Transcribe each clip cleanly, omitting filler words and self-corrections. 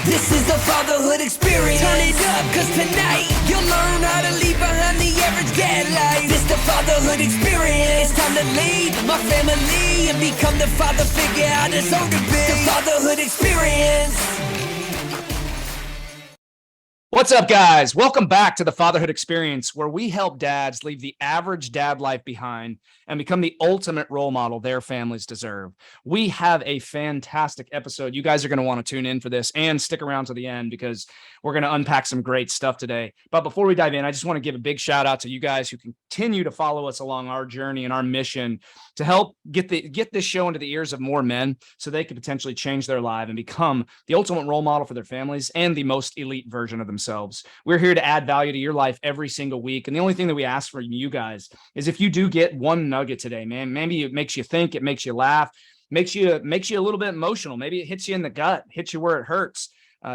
This is the fatherhood experience. Turn it up, cause tonight you'll learn how to leave behind the average dad life. This the fatherhood experience. It's time to lead my family and become the father figure I deserve to be. The fatherhood experience. What's up, guys? Welcome back to the Fatherhood Experience, where we help dads leave the average dad life behind and become the ultimate role model their families deserve. We have a fantastic episode. You guys are going to want to tune in for this and stick around to the end because we're going to unpack some great stuff today. But before we dive in, I just want to give a big shout out to you guys who continue to follow us along our journey and our mission to help get this show into the ears of more men so they can potentially change their life and become the ultimate role model for their families and the most elite version of themselves. We're here to add value to your life every single week. And the only thing that we ask from you guys is if you do get one nugget today, man, maybe it makes you think, it makes you laugh, makes you a little bit emotional. Maybe it hits you in the gut, hits you where it hurts.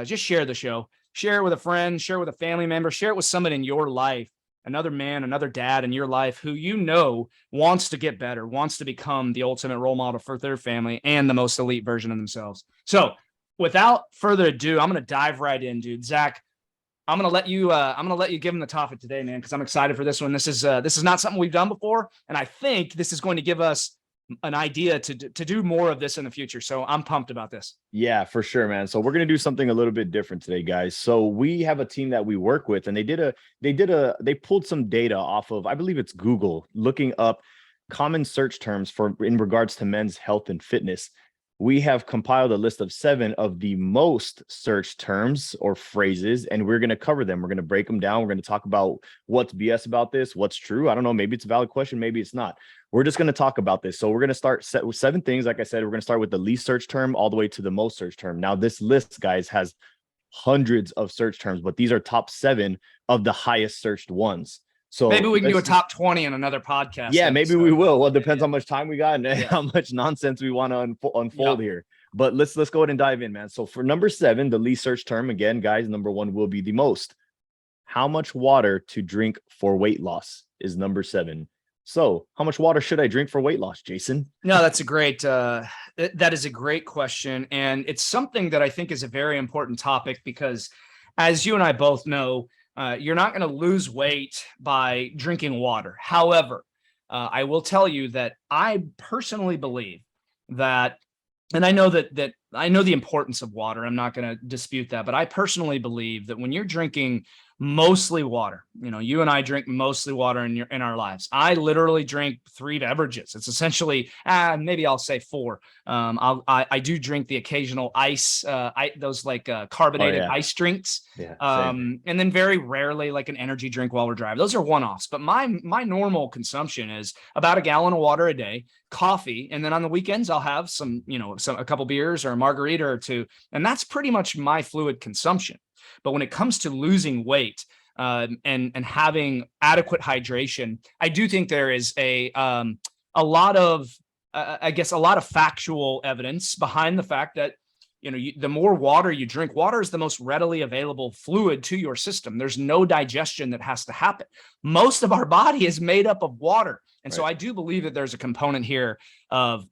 Just share the show, share it with a friend, share it with a family member, share it with someone in your life, another man, another dad in your life who you know wants to get better, wants to become the ultimate role model for their family and the most elite version of themselves. So without further ado, I'm going to dive right in, dude. Zach, I'm going to let you give them the topic today, man, because I'm excited for this one. This is not something we've done before. And I think this is going to give us an idea to do more of this in the future. So I'm pumped about this. Yeah, for sure, man. So we're going to do something a little bit different today, guys. So we have a team that we work with, and they pulled some data off of, I believe it's Google, looking up common search terms in regards to men's health and fitness. We have compiled a list of 7 of the most searched terms or phrases, and we're going to cover them. We're going to break them down. We're going to talk about what's BS about this, what's true. I don't know. Maybe it's a valid question. Maybe it's not. We're just going to talk about this. So we're going to start with 7 things. Like I said, we're going to start with the least search term all the way to the most search term. Now, this list, guys, has hundreds of search terms, but these are top 7 of the highest searched ones. So maybe we can do a top 20 in another podcast. Yeah, maybe we will. Well, it depends how much time we got and how much nonsense we want to unfold here. But let's go ahead and dive in, man. So for number 7, the least search term, again, guys, number 1 will be the most. How much water to drink for weight loss is number 7. So how much water should I drink for weight loss, Jason? No, that's a great, that is a great question. And it's something that I think is a very important topic because as you and I both know, you're not going to lose weight by drinking water. However, I will tell you that I personally believe that, and I know that I know the importance of water. I'm not going to dispute that, but I personally believe that when you're drinking mostly water, you and I drink mostly water in our lives. I literally drink 3 beverages. It's essentially, maybe I'll say 4. I do drink the occasional ice, those like carbonated ice drinks. Yeah, and then very rarely like an energy drink while we're driving. Those are one-offs, but my normal consumption is about a gallon of water a day, coffee, and then on the weekends I'll have a couple beers or a margarita or 2, and that's pretty much my fluid consumption. But when it comes to losing weight and having adequate hydration, I do think there is a lot of factual evidence behind the fact that the more water you drink, water is the most readily available fluid to your system. There's no digestion that has to happen. Most of our body is made up of water, and so I do believe that there's a component here of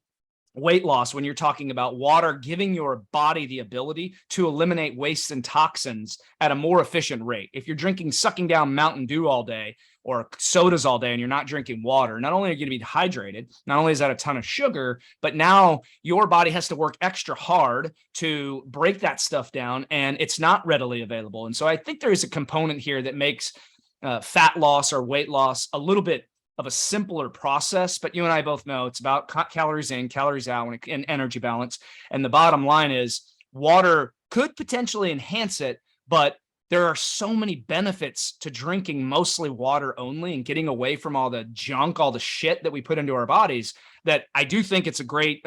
weight loss when you're talking about water giving your body the ability to eliminate waste and toxins at a more efficient rate. If you're sucking down Mountain Dew all day or sodas all day and you're not drinking water, not only are you going to be dehydrated, not only is that a ton of sugar, but now your body has to work extra hard to break that stuff down and it's not readily available. And so I think there is a component here that makes fat loss or weight loss a little bit of a simpler process, but you and I both know it's about calories in, calories out, and energy balance. And the bottom line is water could potentially enhance it, but there are so many benefits to drinking mostly water only and getting away from all the junk, all the shit that we put into our bodies, that I do think it's a great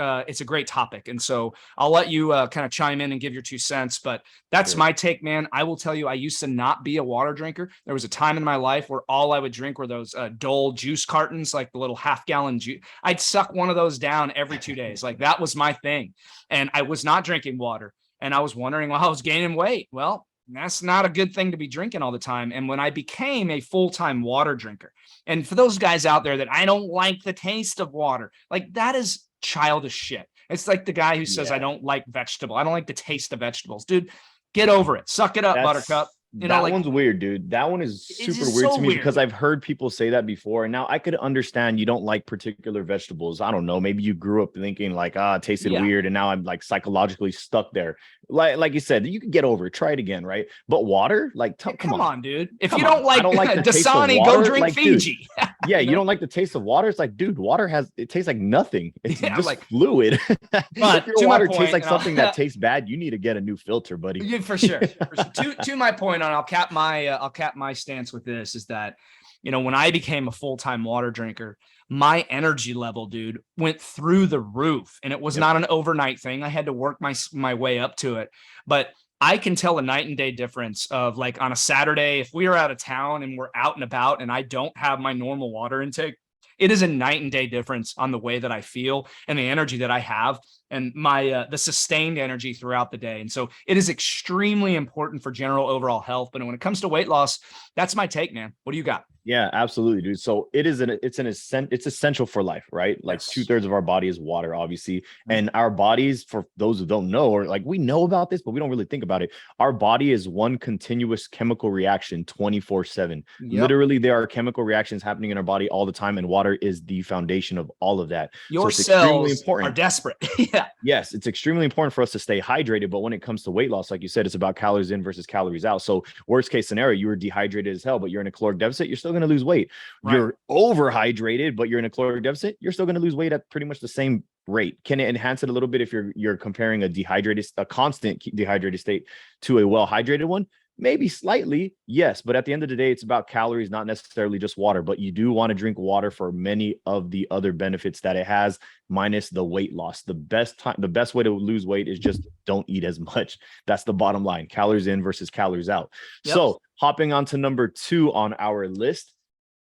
topic. And so I'll let you kind of chime in and give your 2 cents, but that's my take, man. I will tell you, I used to not be a water drinker. There was a time in my life where all I would drink were those Dole juice cartons, like the little half-gallon juice. I'd suck one of those down every 2 days. Like that was my thing. And I was not drinking water. And I was wondering why I was gaining weight. Well, that's not a good thing to be drinking all the time. And when I became a full-time water drinker, and for those guys out there that I don't like the taste of water, like that is childish shit. It's like the guy who says, I don't like the taste of vegetables. Dude, Get over it. Suck it up, That's Buttercup. that one's weird, dude. That one is it's super just weird so to me weird. because I've heard people say that before. And now I could understand you don't like particular vegetables. I don't know. Maybe you grew up thinking like, it tasted weird. And now I'm like psychologically stuck there. Like you said, you can get over it. Try it again, right? But water, like, come on, dude. If Come you don't on. like, I don't like the taste of Dasani, water. go drink Like, dude, Fiji. yeah, you don't like the taste of water. It's like, dude, water it tastes like nothing. It's Yeah, just like fluid. But If your to my water point, tastes like something that tastes bad, you need to get a new filter, buddy. Yeah, for sure. To my point, and I'll cap my stance with this is that, when I became a full-time water drinker, my energy level, dude, went through the roof, and it was not an overnight thing. I had to work my way up to it, but I can tell a night and day difference of, like, on a Saturday, if we are out of town and we're out and about and I don't have my normal water intake, it is a night and day difference on the way that I feel and the energy that I have and my the sustained energy throughout the day. And so it is extremely important for general overall health. But when it comes to weight loss, that's my take, man. What do you got? Yeah, absolutely, dude. So it's essential for life, right? Like Yes. 2/3 of our body is water, obviously. And our bodies, for those who don't know, or like we know about this, but we don't really think about it. Our body is one continuous chemical reaction 24/7. Yep. Literally, there are chemical reactions happening in our body all the time, and water is the foundation of all of that. Your so it's extremely cells important. are desperate. Yeah. Yes, it's extremely important for us to stay hydrated. But when it comes to weight loss, like you said, it's about calories in versus calories out. So worst case scenario, you were dehydrated as hell, but you're in a caloric deficit, you're still going to lose weight. Right. You're overhydrated, but you're in a caloric deficit, you're still going to lose weight at pretty much the same rate. Can it enhance it a little bit if you're comparing a constant dehydrated state to a well-hydrated one? Maybe slightly, yes. But at the end of the day, it's about calories, not necessarily just water. But you do want to drink water for many of the other benefits that it has, minus the weight loss. The best way to lose weight is just don't eat as much. That's the bottom line. Calories in versus calories out. Yep. So hopping on to number 2 on our list,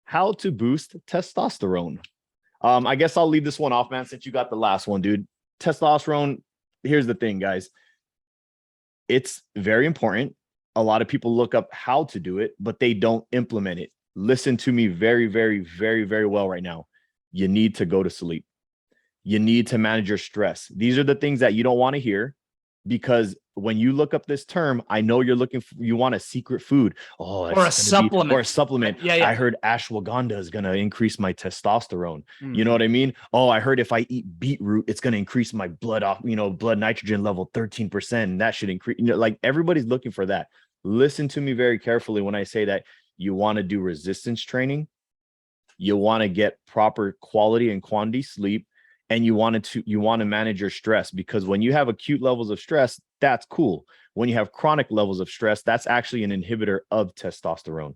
how to boost testosterone. I guess I'll leave this one off, man, since you got the last one, dude. Testosterone, here's the thing, guys. It's very important. A lot of people look up how to do it, but they don't implement it. Listen to me very, very, very, very well right now. You need to go to sleep. You need to manage your stress. These are the things that you don't want to hear, because when you look up this term, I know you want a secret food. Or a supplement. Yeah. I heard ashwagandha is going to increase my testosterone. You know what I mean? Oh, I heard if I eat beetroot, it's going to increase my blood nitrogen level 13%. And that should increase, like everybody's looking for that. Listen to me very carefully when I say that you want to do resistance training, you want to get proper quality and quantity sleep, and you want to manage your stress, because when you have acute levels of stress, that's cool. When you have chronic levels of stress, that's actually an inhibitor of testosterone.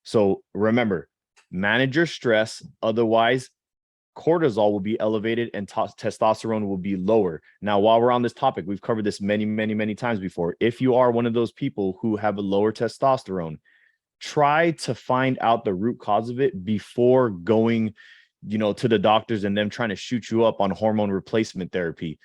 So remember, manage your stress. Otherwise, cortisol will be elevated and testosterone will be lower. Now, while we're on this topic, we've covered this many, many, many times before. If you are one of those people who have a lower testosterone, try to find out the root cause of it before going, to the doctors and them trying to shoot you up on hormone replacement therapy.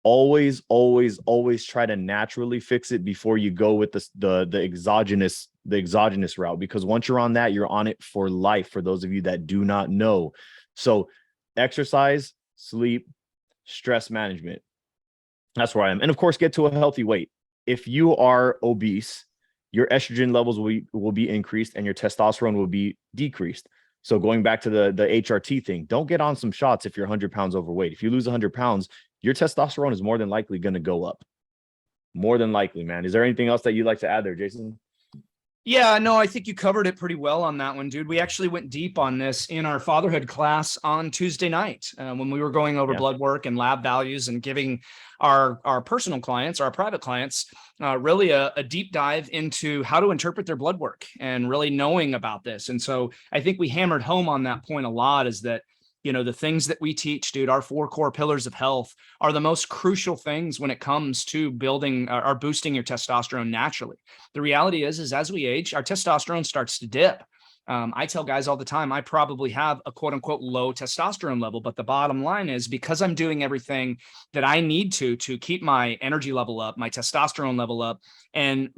Always, always, always try to naturally fix it before you go with the exogenous route, because once you're on that, you're on it for life, for those of you that do not know. So exercise, sleep, stress management. That's where I am. And of course, get to a healthy weight. If you are obese, your estrogen levels will be increased and your testosterone will be decreased. So going back to the HRT thing, don't get on some shots if you're 100 pounds overweight. If you lose 100 pounds, your testosterone is more than likely going to go up. More than likely, man. Is there anything else that you'd like to add there, Jason? Yeah, no, I think you covered it pretty well on that one, dude. We actually went deep on this in our fatherhood class on Tuesday night when we were going over blood work and lab values and giving our personal clients, our private clients, really a deep dive into how to interpret their blood work and really knowing about this. And so I think we hammered home on that point a lot, is that the things that we teach, dude, our 4 core pillars of health are the most crucial things when it comes to building or boosting your testosterone naturally. The reality is as we age, our testosterone starts to dip. I tell guys all the time, I probably have a quote unquote low testosterone level, but the bottom line is, because I'm doing everything that I need to keep my energy level up, my testosterone level up, and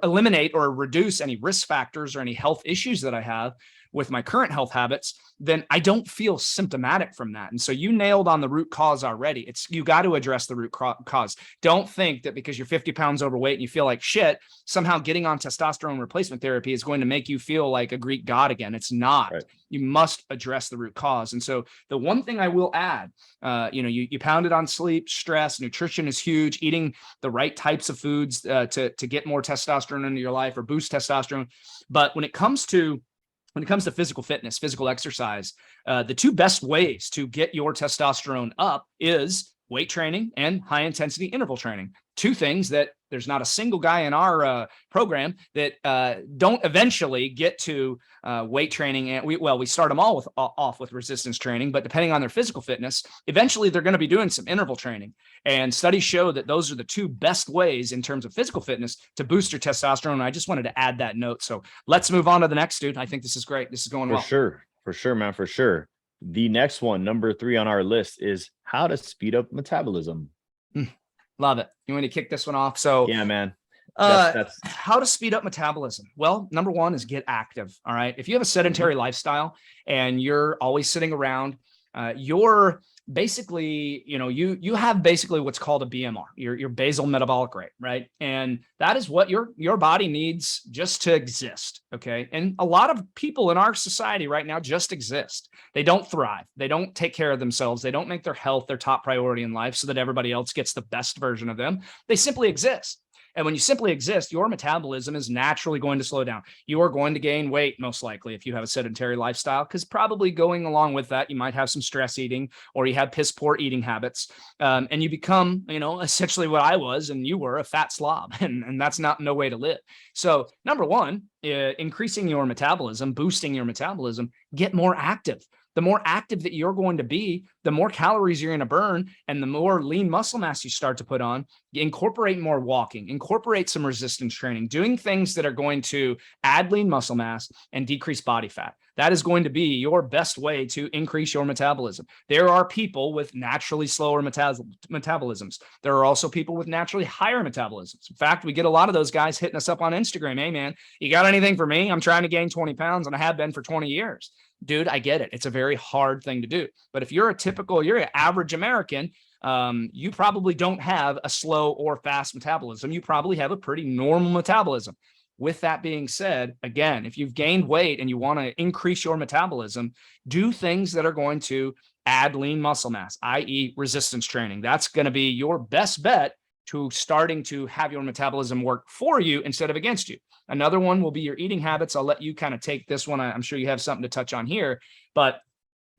eliminate or reduce any risk factors or any health issues that I have, with my current health habits, then I don't feel symptomatic from that. And so you nailed on the root cause already. You got to address the root cause. Don't think that because you're 50 pounds overweight and you feel like shit, somehow getting on testosterone replacement therapy is going to make you feel like a Greek god again. It's not. Right. You must address the root cause. And so the one thing I will add, you pounded on sleep, stress, nutrition is huge. Eating the right types of foods to get more testosterone into your life or boost testosterone. But when it comes to physical fitness, physical exercise, the two best ways to get your testosterone up is weight training and high intensity interval training. Two things that there's not a single guy in our program that don't eventually get to weight training. And we start them all off with resistance training, but depending on their physical fitness, eventually they're going to be doing some interval training. And studies show that those are the two best ways in terms of physical fitness to boost your testosterone. And I just wanted to add that note. So let's move on to the next, dude. I think this is great. This is going well. For sure, man, for sure. The next one, number 3 on our list, is how to speed up metabolism. Love it. You want to kick this one off? So yeah, man. That's how to speed up metabolism. Well, number one is get active. All right. If you have a sedentary lifestyle and you're always sitting around, you're basically, you have basically what's called a BMR, your basal metabolic rate, right? And that is what your body needs just to exist. Okay. And a lot of people in our society right now just exist. They don't thrive. They don't take care of themselves. They don't make their health their top priority in life so that everybody else gets the best version of them. They simply exist. And when you simply exist, your metabolism is naturally going to slow down. You are going to gain weight, most likely, if you have a sedentary lifestyle, because probably going along with that, you might have some stress eating or you have piss poor eating habits. And you become, essentially what I was and you were, a fat slob. And that's no way to live. So number one, increasing your metabolism, boosting your metabolism, get more active. The more active that you're going to be, the more calories you're going to burn and the more lean muscle mass you start to put on. Incorporate more walking, incorporate some resistance training, doing things that are going to add lean muscle mass and decrease body fat. That is going to be your best way to increase your metabolism. There are people with naturally slower metabolisms. There are also people with naturally higher metabolisms. In fact, we get a lot of those guys hitting us up on Instagram. Hey, man, you got anything for me? I'm trying to gain 20 pounds and I have been for 20 years. Dude, I get it. It's a very hard thing to do. But if you're you're an average American, you probably don't have a slow or fast metabolism. You probably have a pretty normal metabolism. With that being said, again, if you've gained weight and you want to increase your metabolism, do things that are going to add lean muscle mass, i.e. resistance training. That's going to be your best bet to starting to have your metabolism work for you instead of against you. Another one will be your eating habits. I'll let you kind of take this one. I'm sure you have something to touch on here, but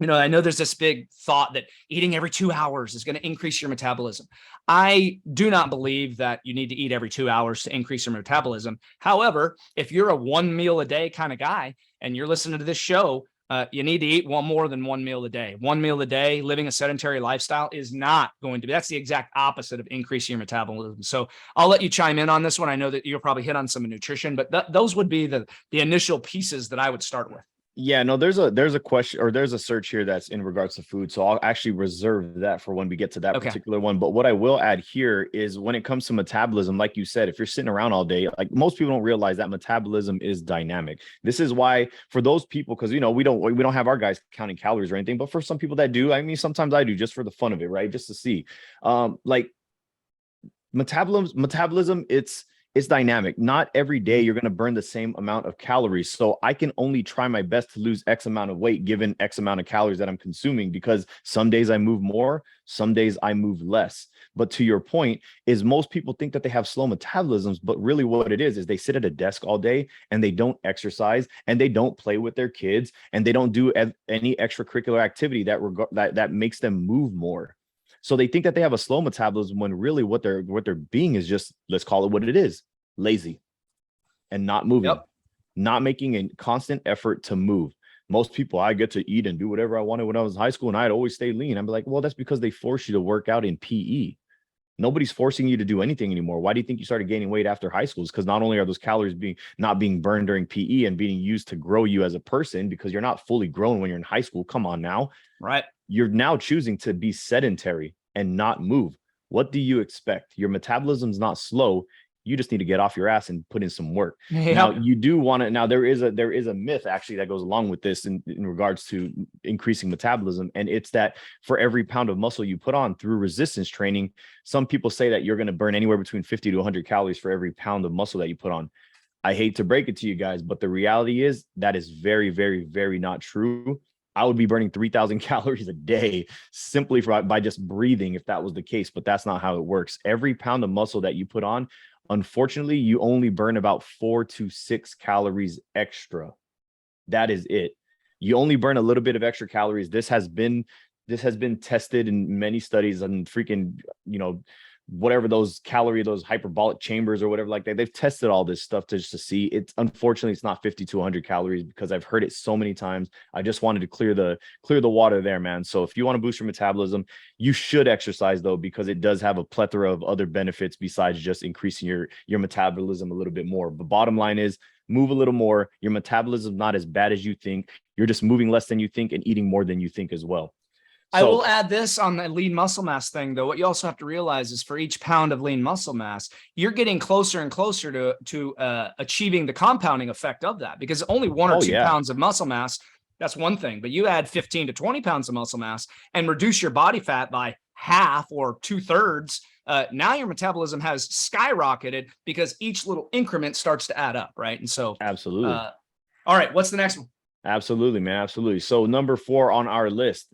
I know there's this big thought that eating every 2 hours is going to increase your metabolism. I do not believe that you need to eat every 2 hours to increase your metabolism. However, if you're a 1 meal a day kind of guy and you're listening to this show, you need to eat more than 1 meal a day. 1 meal a day, living a sedentary lifestyle is not going to be, that's the exact opposite of increasing your metabolism. So I'll let you chime in on this one. I know that you'll probably hit on some nutrition, but those would be the initial pieces that I would start with. Yeah, no, there's a question or there's a search here that's in regards to food. So I'll actually reserve that for when we get to that particular one. But what I will add here is when it comes to metabolism, like you said, if you're sitting around all day, like most people don't realize that metabolism is dynamic. This is why for those people, because we don't have our guys counting calories or anything, but for some people that do, I mean, sometimes I do just for the fun of it, right? Just to see. Like metabolism, it's dynamic. Not every day you're going to burn the same amount of calories. So I can only try my best to lose X amount of weight given X amount of calories that I'm consuming, because some days I move more, some days I move less. But to your point is most people think that they have slow metabolisms, but really what it is they sit at a desk all day and they don't exercise and they don't play with their kids and they don't do any extracurricular activity that makes them move more. So they think that they have a slow metabolism when really what they're being is just, let's call it what it is, lazy and not moving, not making a constant effort to move. Most people, I get to eat and do whatever I wanted when I was in high school and I'd always stay lean. I'd be like, well, that's because they force you to work out in PE. Nobody's forcing you to do anything anymore. Why do you think you started gaining weight after high school? It's because not only are those calories not being burned during PE and being used to grow you as a person, because you're not fully grown when you're in high school. Come on now. Right. You're now choosing to be sedentary and not move. What do you expect? Your metabolism's not slow. You just need to get off your ass and put in some work. Yep. Now you do want to, now there is a myth actually that goes along with this in regards to increasing metabolism. And it's that for every pound of muscle you put on through resistance training, some people say that you're going to burn anywhere between 50 to 100 calories for every pound of muscle that you put on. I hate to break it to you guys, but the reality is that is very, very, very not true. I would be burning 3,000 calories a day simply by just breathing if that was the case, but that's not how it works. Every pound of muscle that you put on, unfortunately, you only burn about 4 to 6 calories extra. That is it. You only burn a little bit of extra calories. This has been tested in many studies on freaking, whatever those hyperbolic chambers or whatever like that. They've tested all this stuff just to see. It's unfortunately it's not 50 to 100 calories because I've heard it so many times. I just wanted to clear the water there, man. So if you want to boost your metabolism, you should exercise though, because it does have a plethora of other benefits besides just increasing your metabolism a little bit more. But bottom line is, move a little more. Your metabolism is not as bad as you think. You're just moving less than you think and eating more than you think as well. I will add this on the lean muscle mass thing, though. What you also have to realize is for each pound of lean muscle mass, you're getting closer and closer to achieving the compounding effect of that, because only 1 or 2 pounds of muscle mass, that's one thing. But you add 15 to 20 pounds of muscle mass and reduce your body fat by half or 2/3. Now your metabolism has skyrocketed because each little increment starts to add up, right? And so, absolutely. All right, what's the next one? Absolutely, man. Absolutely. So number 4 on our list.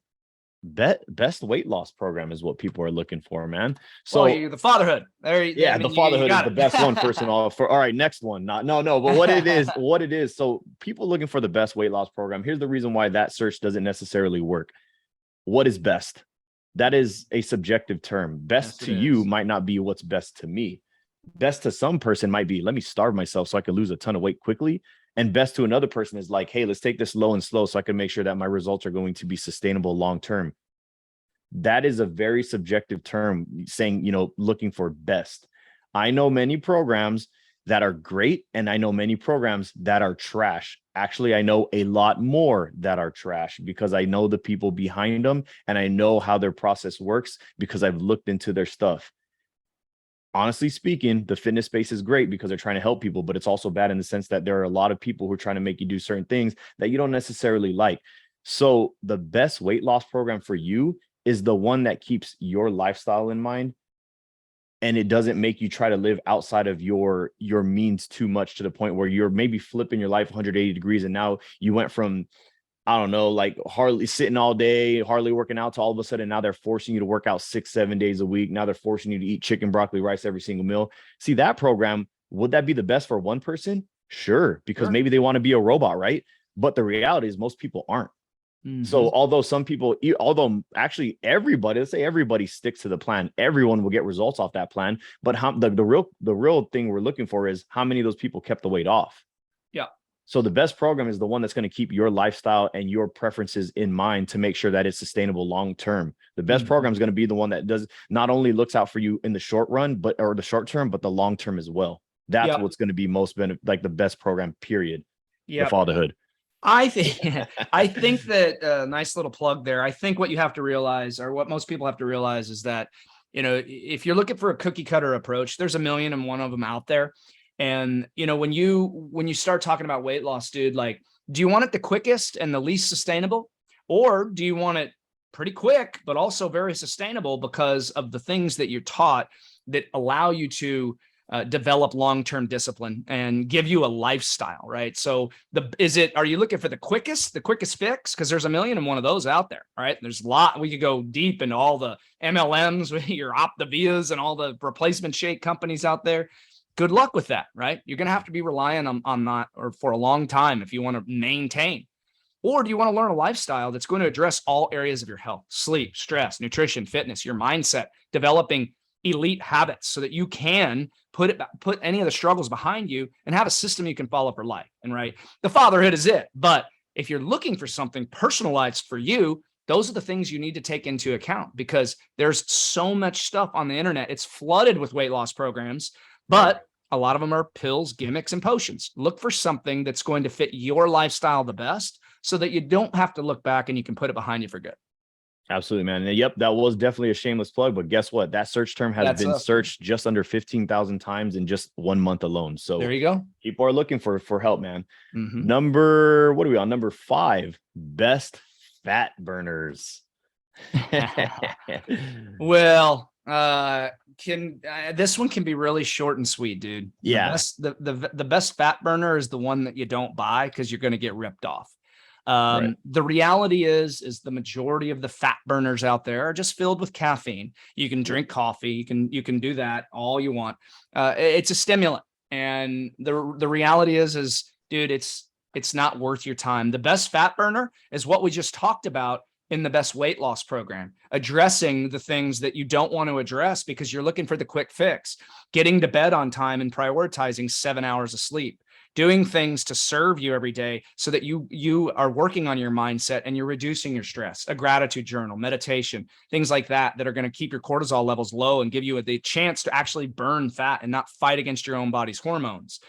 Best weight loss program is what people are looking for, man. So the Fatherhood. The Fatherhood is the best one. First of all, all right, next one. But what it is. So people looking for the best weight loss program. Here's the reason why that search doesn't necessarily work. What is best? That is a subjective term. Best to you might not be what's best to me. Best to some person might be, let me starve myself so I can lose a ton of weight quickly. And best to another person is like, hey, let's take this low and slow so I can make sure that my results are going to be sustainable long term. That is a very subjective term saying, looking for best. I know many programs that are great, and I know many programs that are trash. Actually, I know a lot more that are trash because I know the people behind them and I know how their process works because I've looked into their stuff. Honestly speaking, the fitness space is great because they're trying to help people, but it's also bad in the sense that there are a lot of people who are trying to make you do certain things that you don't necessarily like. So the best weight loss program for you is the one that keeps your lifestyle in mind, and it doesn't make you try to live outside of your means too much to the point where you're maybe flipping your life 180 degrees. And now you went from, I don't know, like hardly sitting all day, hardly working out, to all of a sudden now they're forcing you to work out 6-7 days a week. Now they're forcing you to eat chicken, broccoli, rice every single meal. See, that program, would that be the best for one person? Sure, because maybe they want to be a robot, right? But the reality is most people aren't. So although actually everybody, let's say everybody sticks to the plan, everyone will get results off that plan. But the real thing we're looking for is how many of those people kept the weight off. Yeah. So the best program is the one that's going to keep your lifestyle and your preferences in mind to make sure that it's sustainable long term. The best program is going to be the one that does not only looks out for you in the short run, or the short term, but the long term as well. That's what's going to be like the best program, period. The Fatherhood. I think that nice little plug there. I think what you have to realize, or what most people have to realize, is that, if you're looking for a cookie cutter approach, there's 1,000,001 of them out there. And, when you start talking about weight loss, dude, like, do you want it the quickest and the least sustainable? Or do you want it pretty quick, but also very sustainable because of the things that you're taught that allow you to develop long-term discipline and give you a lifestyle, right? So are you looking for the quickest fix? Because there's 1,000,001 of those out there, right? There's a lot. We could go deep into all the MLMs, your Optavias and all the replacement shake companies out there. Good luck with that, right? You're going to have to be relying on that or for a long time if you want to maintain. Or do you want to learn a lifestyle that's going to address all areas of your health, sleep, stress, nutrition, fitness, your mindset, developing elite habits so that you can put any of the struggles behind you and have a system you can follow for life. And right, the Fatherhood is it. But if you're looking for something personalized for you, those are the things you need to take into account, because there's so much stuff on the internet. It's flooded with weight loss programs, but a lot of them are pills, gimmicks, and potions. Look for something that's going to fit your lifestyle the best so that you don't have to look back and you can put it behind you for good. Absolutely, man. And yep, that was definitely a shameless plug. But guess what? That search term has That's been us. searched just under 15,000 times in just 1 month alone. There So you go. people are looking for help, man. Mhm. What are we on? Number 5, best fat burners. Well, can this one can be really short and sweet, dude. Yeah. The best fat burner is the one that you don't buy because you're going to get ripped off. Right. The reality is the majority of the fat burners out there are just filled with caffeine. You can drink coffee, you can do that all you want. It's a stimulant, and the reality is, dude, it's not worth your time. The best fat burner is what we just talked about in the best weight loss program, addressing the things that you don't want to address because you're looking for the quick fix, getting to bed on time and prioritizing 7 hours of sleep, doing things to serve you every day so that you are working on your mindset and you're reducing your stress, a gratitude journal, meditation, things like that are going to keep your cortisol levels low and give you the chance to actually burn fat and not fight against your own body's hormones.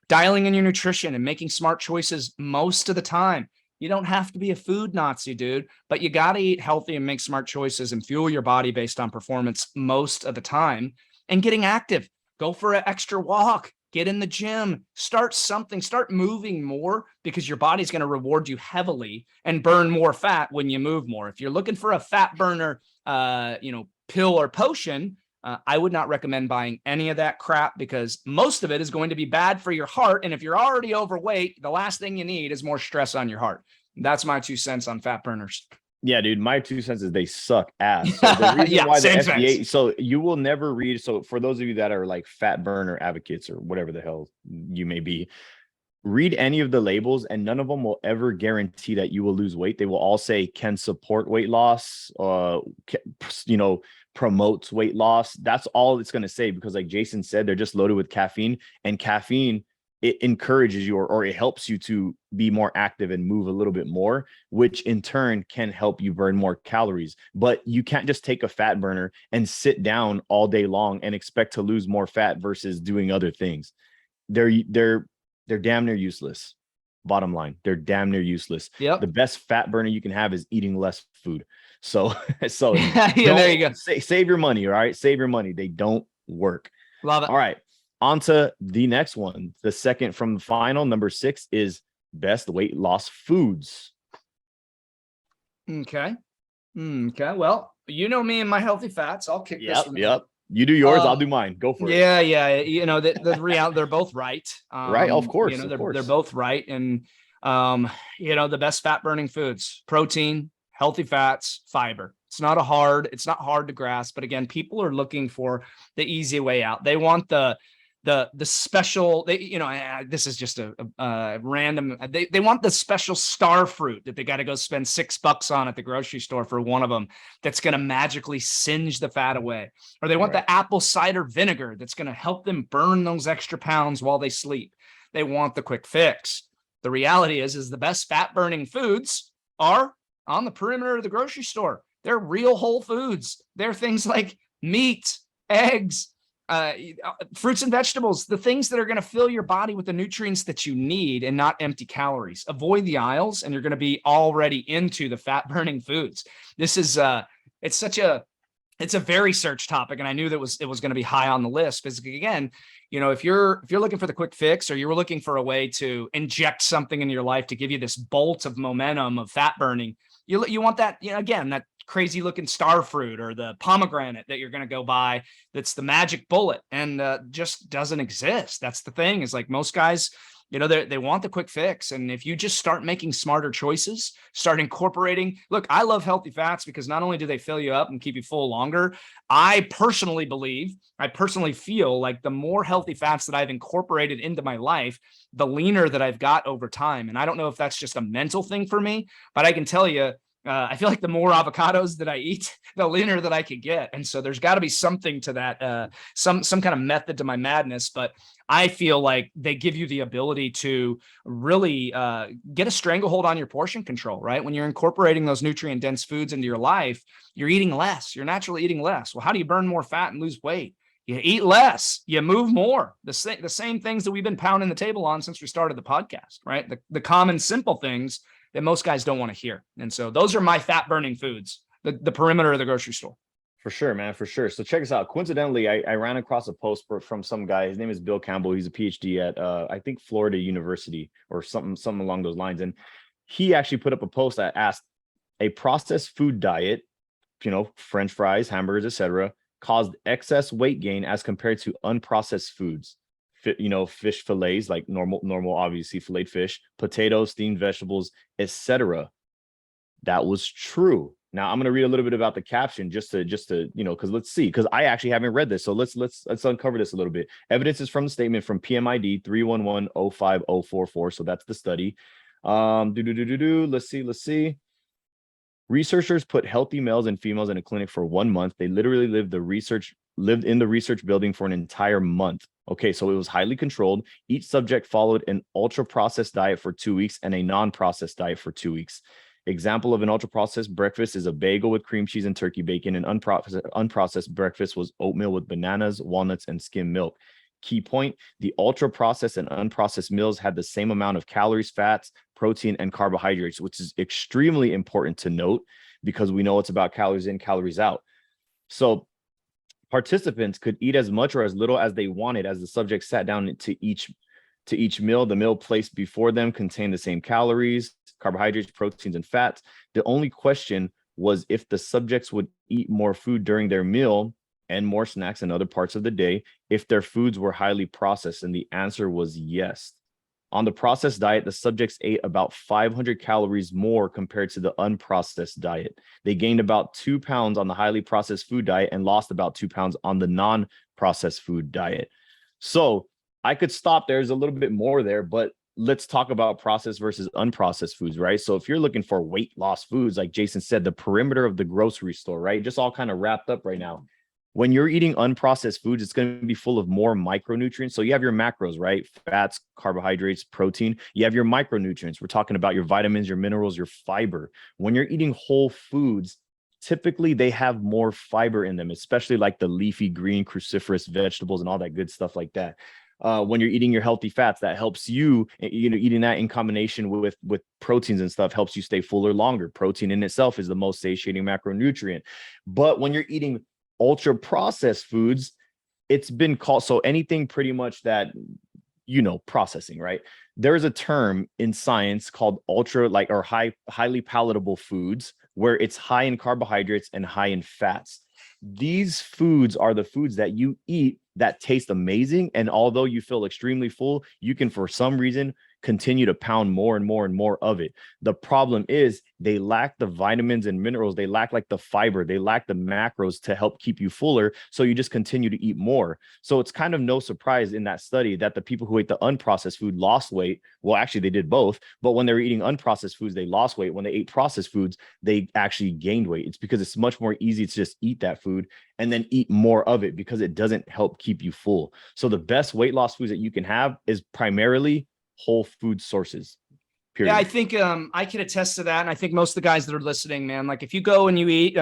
Dialing in your nutrition and making smart choices most of the time. You don't have to be a food Nazi, dude, but you got to eat healthy and make smart choices and fuel your body based on performance most of the time. And getting active, go for an extra walk, get in the gym, start moving more because your body's going to reward you heavily and burn more fat when you move more. If you're looking for a fat burner, pill or potion, I would not recommend buying any of that crap because most of it is going to be bad for your heart. And if you're already overweight, the last thing you need is more stress on your heart. That's my 2 cents on fat burners. Yeah, dude, my 2 cents is they suck ass. So the reason why the FDA, so you will never read. So for those of you that are like fat burner advocates or whatever the hell you may be, read any of the labels and none of them will ever guarantee that you will lose weight. They will all say can support weight loss, promotes weight loss. That's all it's going to say because like Jason said, they're just loaded with caffeine, and caffeine, it encourages you or it helps you to be more active and move a little bit more, which in turn can help you burn more calories. But you can't just take a fat burner and sit down all day long and expect to lose more fat versus doing other things. They're damn near useless. Bottom line, they're damn near useless. Yep. The best fat burner you can have is eating less food. So yeah, there you go. Save your money. All right. Save your money. They don't work. Love it. All right. On to the next one. The second from the final, number 6 is best weight loss foods. Okay. Well, you know me and my healthy fats. I'll kick this one. Yep. You do yours, I'll do mine. Go for it. Yeah. The reality, they're both right. Right. Of course. They're both right. And, the best fat burning foods, protein, healthy fats, fiber. It's not hard to grasp, but again, people are looking for the easy way out. They want the special, this is just a random, they want the special star fruit that they got to go spend $6 on at the grocery store for one of them that's going to magically singe the fat away. Or they want the apple cider vinegar that's going to help them burn those extra pounds while they sleep. They want the quick fix. The reality is the best fat burning foods are on the perimeter of the grocery store. They're real whole foods. They're things like meat, eggs, fruits and vegetables, the things that are going to fill your body with the nutrients that you need and not empty calories. Avoid the aisles and you're going to be already into the fat burning foods. This is it's a very searched topic. And I knew that it was going to be high on the list because again, if you're looking for the quick fix or you're looking for a way to inject something in your life to give you this bolt of momentum of fat burning, you want that, again, that crazy looking star fruit or the pomegranate that you're going to go buy. That's the magic bullet and just doesn't exist. That's the thing is like most guys, they want the quick fix. And if you just start making smarter choices, start incorporating, look, I love healthy fats because not only do they fill you up and keep you full longer, I personally feel like the more healthy fats that I've incorporated into my life, the leaner that I've got over time. And I don't know if that's just a mental thing for me, but I can tell you, I feel like the more avocados that I eat, the leaner that I could get. And so there's got to be something to that, some kind of method to my madness. But I feel like they give you the ability to really get a stranglehold on your portion control, right? When you're incorporating those nutrient dense foods into your life, you're eating less. You're naturally eating less. Well, how do you burn more fat and lose weight? You eat less, you move more. The same things that we've been pounding the table on since we started the podcast, right? The common simple things that most guys don't want to hear. And so those are my fat burning foods. the perimeter of the grocery store. For sure, man, for sure. So check this out. Coincidentally, I ran across a post from some guy. His name is Bill Campbell. He's a PhD at I think Florida University or something along those lines. And he actually put up a post that asked, a processed food diet, French fries, hamburgers, etc., caused excess weight gain as compared to unprocessed foods. Fish fillets, like normal, obviously filleted fish, potatoes, steamed vegetables, etc. That was true. Now I'm going to read a little bit about the caption just to because let's see, because I actually haven't read this. So let's uncover this a little bit. Evidence is from the statement from PMID 311-05044. So that's the study. Let's see. Researchers put healthy males and females in a clinic for 1 month. They literally lived in the research building for an entire month. Okay, so it was highly controlled. Each subject followed an ultra-processed diet for 2 weeks and a non-processed diet for 2 weeks. Example of an ultra-processed breakfast is a bagel with cream cheese and turkey bacon. An unprocessed breakfast was oatmeal with bananas, walnuts, and skim milk. Key point, the ultra-processed and unprocessed meals had the same amount of calories, fats, protein, and carbohydrates, which is extremely important to note because we know it's about calories in, calories out. So participants could eat as much or as little as they wanted as the subject sat down to each meal. The meal placed before them contained the same calories, carbohydrates, proteins, and fats. The only question was if the subjects would eat more food during their meal and more snacks in other parts of the day if their foods were highly processed, and the answer was yes. On the processed diet, the subjects ate about 500 calories more compared to the unprocessed diet. They gained about 2 pounds on the highly processed food diet and lost about 2 pounds on the non-processed food diet. So I could stop. There's a little bit more there, but let's talk about processed versus unprocessed foods, right? So if you're looking for weight loss foods, like Jason said, the perimeter of the grocery store, right? Just all kind of wrapped up right now. When you're eating unprocessed foods, it's going to be full of more micronutrients. So you have your macros, right? Fats, carbohydrates, protein. You have your micronutrients. We're talking about your vitamins, your minerals, your fiber. When you're eating whole foods, typically they have more fiber in them, especially like the leafy green cruciferous vegetables and all that good stuff like that. When you're eating your healthy fats, that helps you, eating that in combination with proteins and stuff helps you stay fuller longer. Protein in itself is the most satiating macronutrient. But when you're eating ultra processed foods, it's been called, so anything pretty much that, processing, right? There's a term in science called highly palatable foods, where it's high in carbohydrates and high in fats. These foods are the foods that you eat that taste amazing. And although you feel extremely full, you can, for some reason, continue to pound more and more and more of it. The problem is they lack the vitamins and minerals. They lack like the fiber. They lack the macros to help keep you fuller. So you just continue to eat more. So it's kind of no surprise in that study that the people who ate the unprocessed food lost weight. Well, actually they did both, but when they were eating unprocessed foods, they lost weight. When they ate processed foods, they actually gained weight. It's because it's much more easy to just eat that food and then eat more of it because it doesn't help keep you full. So the best weight loss foods that you can have is primarily whole food sources. Period. Yeah, I think I can attest to that. And I think most of the guys that are listening, man, like if you go and you eat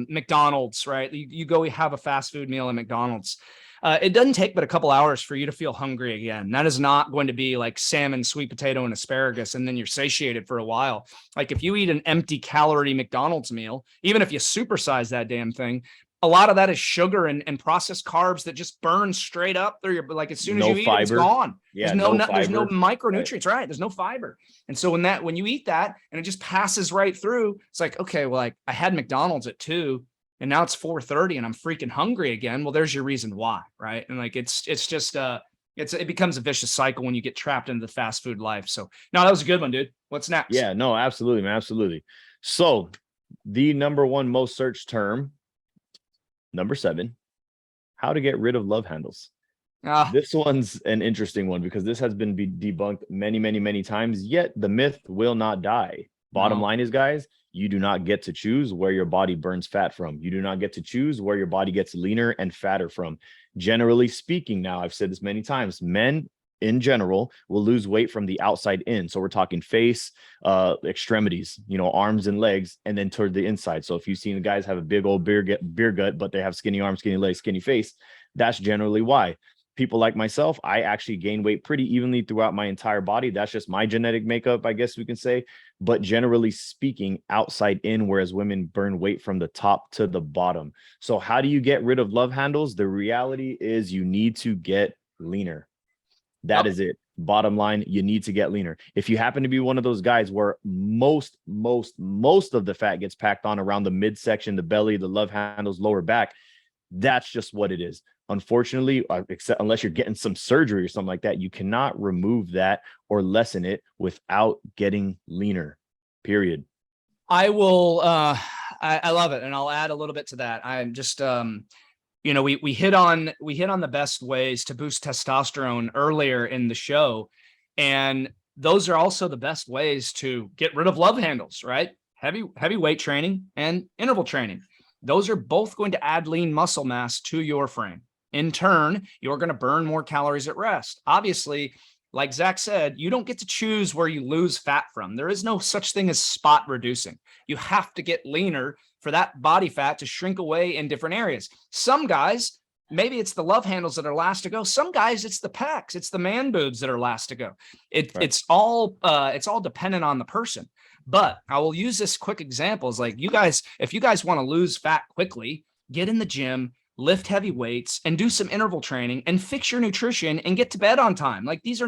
McDonald's, right? You go have a fast food meal at McDonald's. It doesn't take but a couple hours for you to feel hungry again. That is not going to be like salmon, sweet potato, and asparagus, and then you're satiated for a while. Like if you eat an empty calorie McDonald's meal, even if you supersize that damn thing, a lot of that is sugar and processed carbs that just burn straight up there. Like as soon as you eat it, it's gone. Yeah, there's no micronutrients, right? There's no fiber. And so when you eat that and it just passes right through, it's like, okay, well, like I had McDonald's at 2 and now it's 4:30 and I'm freaking hungry again. Well, there's your reason why, right? And like it's just it becomes a vicious cycle when you get trapped into the fast food life. So no, that was a good one, dude. What's next? Yeah, no, absolutely, man, absolutely. So the number one most searched term, number 7, how to get rid of love handles. This one's an interesting one because this has been debunked many, many, many times, yet the myth will not die. Bottom line is, guys, you do not get to choose where your body burns fat from. You do not get to choose where your body gets leaner and fatter from. Generally speaking, now I've said this many times, men in general will lose weight from the outside in. So we're talking face, extremities, arms and legs, and then toward the inside. So if you've seen the guys have a big old beer gut, but they have skinny arms, skinny legs, skinny face, that's generally why. people like myself, I actually gain weight pretty evenly throughout my entire body. That's just my genetic makeup, I guess we can say. But generally speaking, outside in, whereas women burn weight from the top to the bottom. So how do you get rid of love handles? The reality is you need to get leaner. That is it. Bottom line, you need to get leaner. If you happen to be one of those guys where most of the fat gets packed on around the midsection, the belly, the love handles, lower back, that's just what it is. Unfortunately, except unless you're getting some surgery or something like that, you cannot remove that or lessen it without getting leaner, period. I will, I love it. And I'll add a little bit to that. I'm just, we hit on the best ways to boost testosterone earlier in the show. And those are also the best ways to get rid of love handles, right? Heavy weight training and interval training. Those are both going to add lean muscle mass to your frame. In turn, you're going to burn more calories at rest. Obviously, like Zach said, you don't get to choose where you lose fat from. There is no such thing as spot reducing. You have to get leaner for that body fat to shrink away in different areas. Some guys, maybe it's the love handles that are last to go. Some guys, it's the pecs, it's the man boobs that are last to go. It's all dependent on the person. But I will use this quick example. Is like, you guys, if you guys want to lose fat quickly, get in the gym, lift heavy weights, and do some interval training and fix your nutrition and get to bed on time. Like, this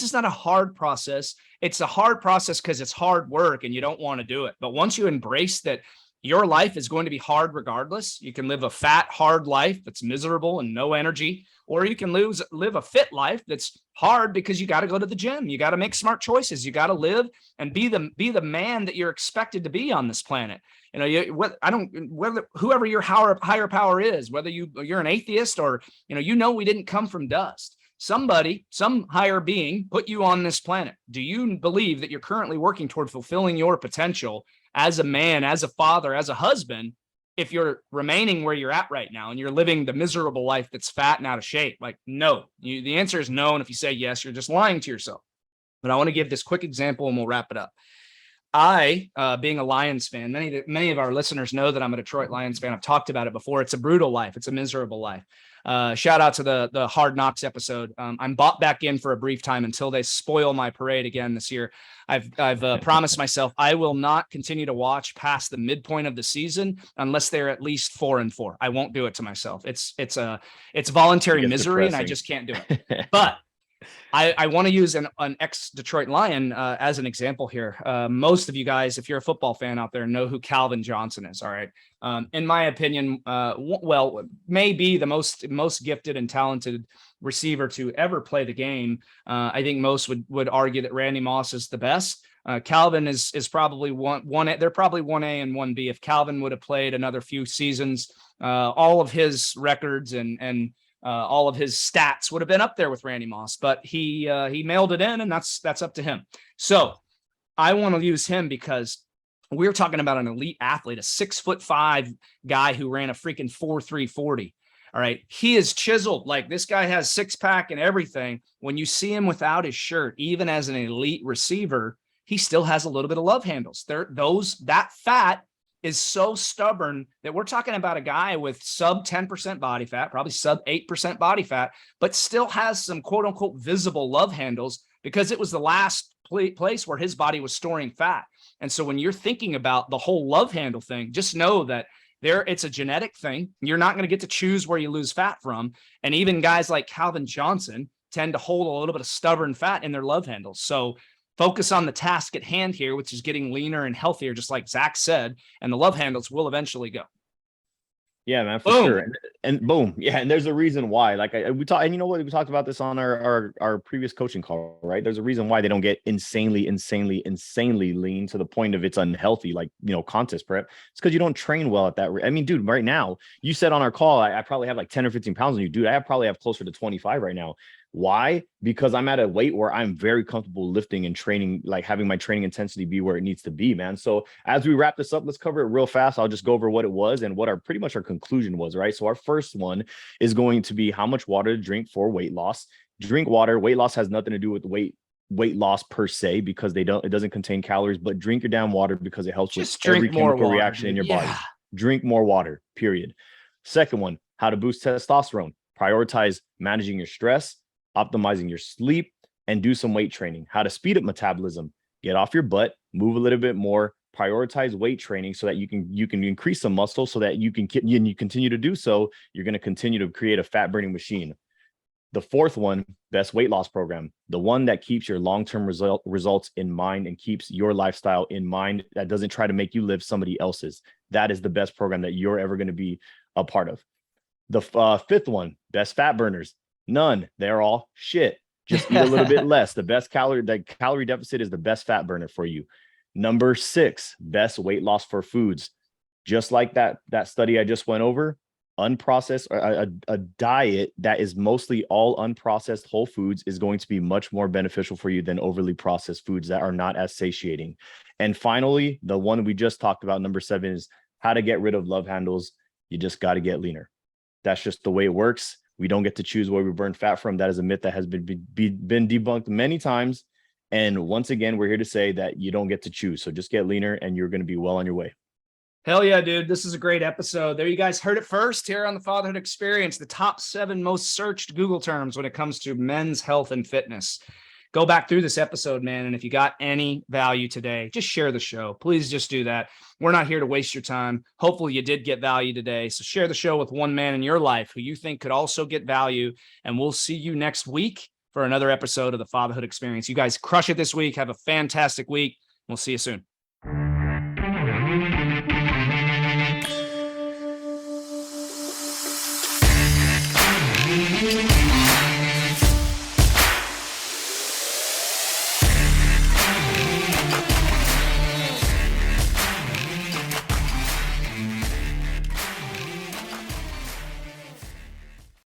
is not a hard process. It's a hard process because it's hard work and you don't want to do it. But once you embrace that your life is going to be hard regardless, you can live a fat, hard life that's miserable and no energy, or you can live a fit life that's hard because you got to go to the gym. You got to make smart choices. You got to live and be the man that you're expected to be on this planet. Whether whoever your higher power is, whether you're an atheist or, we didn't come from dust. Somebody, some higher being put you on this planet. Do you believe that you're currently working toward fulfilling your potential as a man, as a father, as a husband, if you're remaining where you're at right now and you're living the miserable life that's fat and out of shape? Like, no. The answer is no. And if you say yes, you're just lying to yourself. But I want to give this quick example and we'll wrap it up. I, being a Lions fan, many of our listeners know that I'm a Detroit Lions fan. I've talked about it before. It's a brutal life. It's a miserable life. Shout out to the Hard Knocks episode. I'm bought back in for a brief time until they spoil my parade again this year. I've promised myself I will not continue to watch past the midpoint of the season unless they're at least 4-4. I won't do it to myself. It's voluntary misery, depressing. And I just can't do it. But I want to use an ex-Detroit Lion as an example here. Most of you guys, if you're a football fan out there, know who Calvin Johnson is. All right. In my opinion, maybe the most gifted and talented receiver to ever play the game. I think most would argue that Randy Moss is the best. Calvin is probably one. They're probably 1A and 1B. If Calvin would have played another few seasons, all of his records and all of his stats would have been up there with Randy Moss, but he mailed it in, and that's up to him. So I want to use him because we're talking about an elite athlete, a 6'5" guy who ran a freaking 4.3 40. All right. He is chiseled. Like, this guy has six pack and everything. When you see him without his shirt, even as an elite receiver, he still has a little bit of love handles. That fat is so stubborn that we're talking about a guy with sub 10% body fat, probably sub 8% body fat, but still has some quote unquote visible love handles because it was the last place where his body was storing fat. And so when you're thinking about the whole love handle thing, just know that it's a genetic thing. You're not going to get to choose where you lose fat from. And even guys like Calvin Johnson tend to hold a little bit of stubborn fat in their love handles. So focus on the task at hand here, which is getting leaner and healthier, just like Zach said, and the love handles will eventually go. Yeah, man, for sure. And boom. Yeah. And there's a reason why, like we talked, and you know what, we talked about this on our previous coaching call, right? There's a reason why they don't get insanely lean to the point of it's unhealthy, like, contest prep. It's because you don't train well at that. I mean, dude, right now, you said on our call, I probably have like 10 or 15 pounds on you, dude. I probably have closer to 25 right now. Why? Because I'm at a weight where I'm very comfortable lifting and training, like having my training intensity be where it needs to be, man. So as we wrap this up, let's cover it real fast. I'll just go over what it was and what pretty much our conclusion was, right? So our first one is going to be how much water to drink for weight loss. Drink water. Weight loss has nothing to do with weight loss per se, because it doesn't contain calories, but drink your damn water because it helps with every chemical reaction in your body. Drink more water, period. Second one, how to boost testosterone. Prioritize managing your stress, optimizing your sleep, and do some weight training. How to speed up metabolism. Get off your butt, move a little bit more, prioritize weight training so that you can increase some muscle so that you continue to do so. You're going to continue to create a fat burning machine. The fourth one, best weight loss program, the one that keeps your long-term results in mind and keeps your lifestyle in mind, that doesn't try to make you live somebody else's. That is the best program that you're ever going to be a part of. The fifth one, best fat burners. None. They're all shit. Just eat a little bit less. The calorie deficit is the best fat burner for you. Number 6, best weight loss for foods. Just like that study I just went over, unprocessed, a diet that is mostly all unprocessed whole foods is going to be much more beneficial for you than overly processed foods that are not as satiating. And finally, the one we just talked about, number 7, is how to get rid of love handles. You just got to get leaner. That's just the way it works. We don't get to choose where we burn fat from. That is a myth that has been debunked many times. And once again, we're here to say that you don't get to choose. So just get leaner and you're going to be well on your way. Hell yeah, dude. This is a great episode. There you guys heard it first here on the Fatherhood Experience, the top 7 most searched Google terms when it comes to men's health and fitness. Go back through this episode, man. And if you got any value today, just share the show. Please just do that. We're not here to waste your time. Hopefully you did get value today. So share the show with one man in your life who you think could also get value. And we'll see you next week for another episode of the Fatherhood Experience. You guys crush it this week. Have a fantastic week. We'll see you soon.